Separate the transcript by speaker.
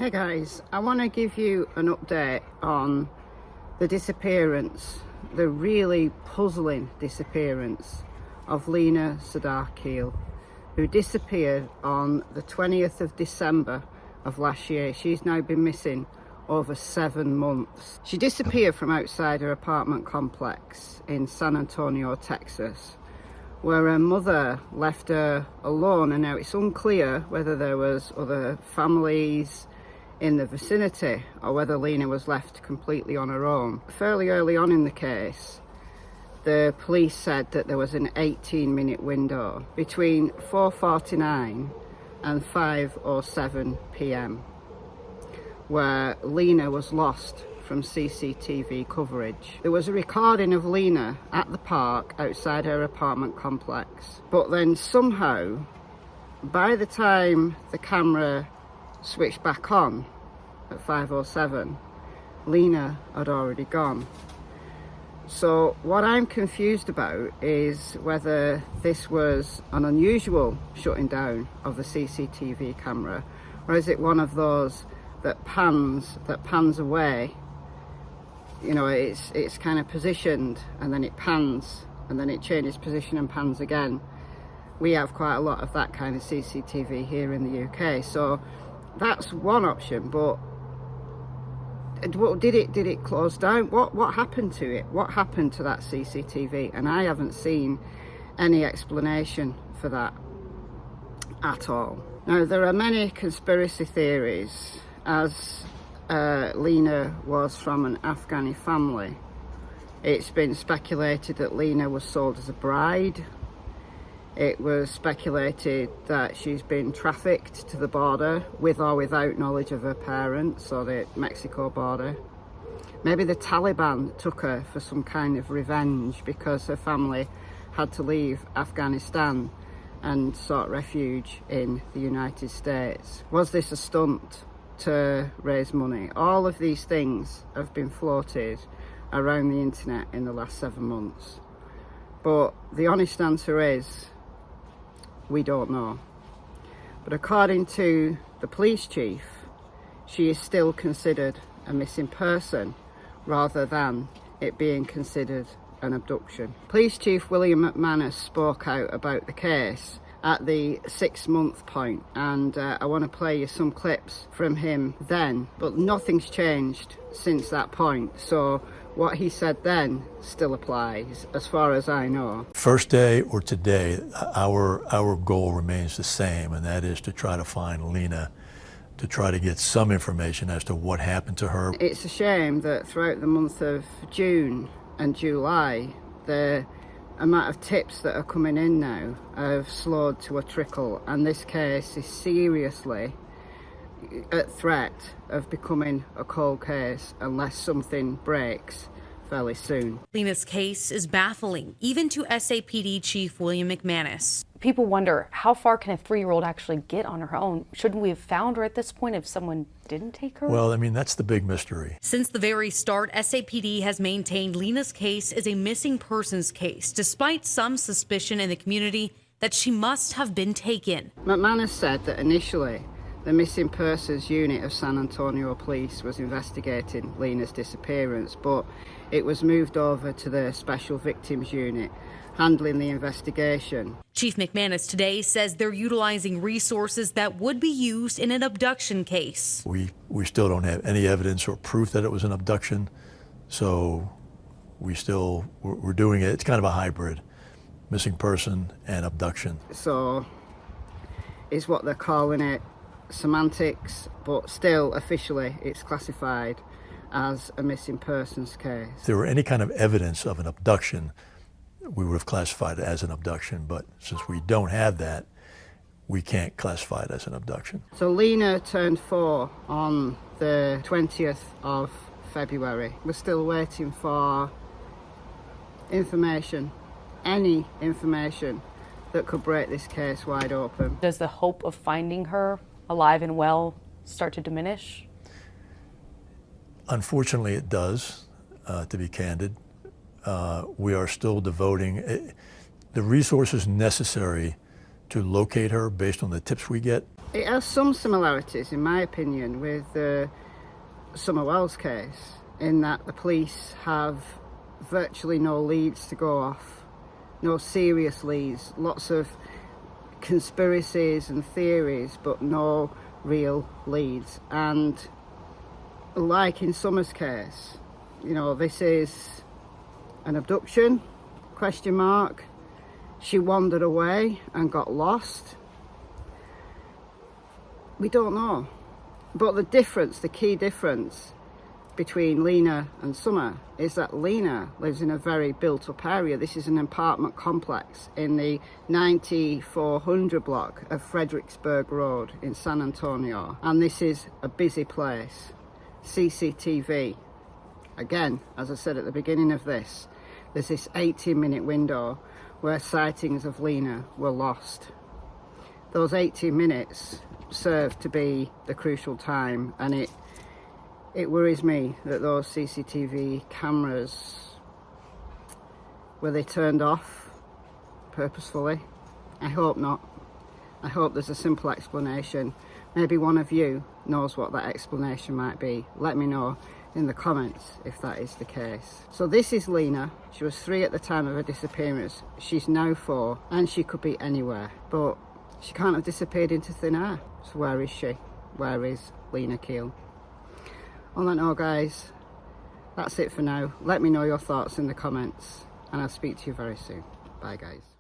Speaker 1: Hey guys, I want to give you an update on the disappearance, the really puzzling disappearance of Lina Sardar Khil, who disappeared on the 20th of December of last year. She's now been missing over 7 months. She disappeared from outside her apartment complex in San Antonio, Texas, where her mother left her alone, and now it's unclear whether there was other families in the vicinity or whether Lina was left completely on her own. Fairly early on in the case, the police said that there was an 18-minute window between 4:49 and 5:07 p.m. where Lina was lost from CCTV coverage. There was a recording of Lina at the park outside her apartment complex, but then somehow, by the time the camera switched back on at 5:07, Lina had already gone. So what I'm confused about is whether this was an unusual shutting down of the CCTV camera, or is it one of those that pans away. You know, it's kind of positioned and then it pans and then it changes position and pans again. We have quite a lot of that kind of CCTV here in the UK, so that's one option. But did it close down? What happened to it? What happened to that CCTV? And I haven't seen any explanation for that at all. Now, there are many conspiracy theories, as Lina was from an Afghani family. It's been speculated that Lina was sold as a bride. It was speculated that she's been trafficked to the border with or without knowledge of her parents, or the Mexico border. Maybe the Taliban took her for some kind of revenge because her family had to leave Afghanistan and sought refuge in the United States. Was this a stunt to raise money? All of these things have been floated around the internet in the last 7 months. But the honest answer is, we don't know. But according to the police chief, she is still considered a missing person rather than it being considered an abduction. Police Chief William McManus spoke out about the case at the 6-month point, and I want to play you some clips from him then, but nothing's changed since that point, so what he said then still applies as far as I know.
Speaker 2: First day or today, our goal remains the same, and that is to try to find Lina, to try to get some information as to what happened to her.
Speaker 1: It's a shame that throughout the month of June and July, the amount of tips that are coming in now have slowed to a trickle, and this case is seriously at threat of becoming a cold case unless something breaks fairly soon.
Speaker 3: Lina's case is baffling, even to SAPD Chief William McManus.
Speaker 4: People wonder, how far can a 3-year-old actually get on her own? Shouldn't we have found her at this point if someone didn't take her?
Speaker 2: Well, I mean, that's the big mystery.
Speaker 3: Since the very start, SAPD has maintained Lina's case is a missing persons case, despite some suspicion in the community that she must have been taken.
Speaker 1: McManus said that initially the Missing Persons Unit of San Antonio Police was investigating Lina's disappearance, but it was moved over to the Special Victims Unit, handling the investigation.
Speaker 3: Chief McManus today says they're utilizing resources that would be used in an abduction case.
Speaker 2: We still don't have any evidence or proof that it was an abduction, so we're doing it. It's kind of a hybrid, missing person and abduction.
Speaker 1: So is what they're calling it semantics, but still officially it's classified as a missing persons case.
Speaker 2: If there were any kind of evidence of an abduction, we would have classified it as an abduction, but since we don't have that, we can't classify it as an abduction.
Speaker 1: So Lina turned 4 on the 20th of February. We're still waiting for information, any information that could break this case wide open.
Speaker 4: Does the hope of finding her alive and well start to diminish?
Speaker 2: Unfortunately, it does, to be candid. We are still devoting the resources necessary to locate her based on the tips we get.
Speaker 1: It has some similarities, in my opinion, with the Summer Wells case, in that the police have virtually no leads to go off, no serious leads, lots of conspiracies and theories, but no real leads. And like in Summer's case, you know, this is an abduction, question mark. She wandered away and got lost. We don't know. But the difference, the key difference between Lina and Summer is that Lina lives in a very built up area. This is an apartment complex in the 9400 block of Fredericksburg Road in San Antonio. And this is a busy place. CCTV. Again, as I said at the beginning of this, there's this 18-minute window where sightings of Lina were lost. Those 18 minutes served to be the crucial time, and it worries me that those CCTV cameras, were they turned off purposefully? I hope not. I hope there's a simple explanation. Maybe one of you knows what that explanation might be. Let me know in the comments if that is the case. So this is Lina. She was 3 at the time of her disappearance. She's now 4, and she could be anywhere, but she can't have disappeared into thin air. So where is she? Where is Lina Khil? On that note, guys, that's it for now. Let me know your thoughts in the comments, and I'll speak to you very soon. Bye, guys.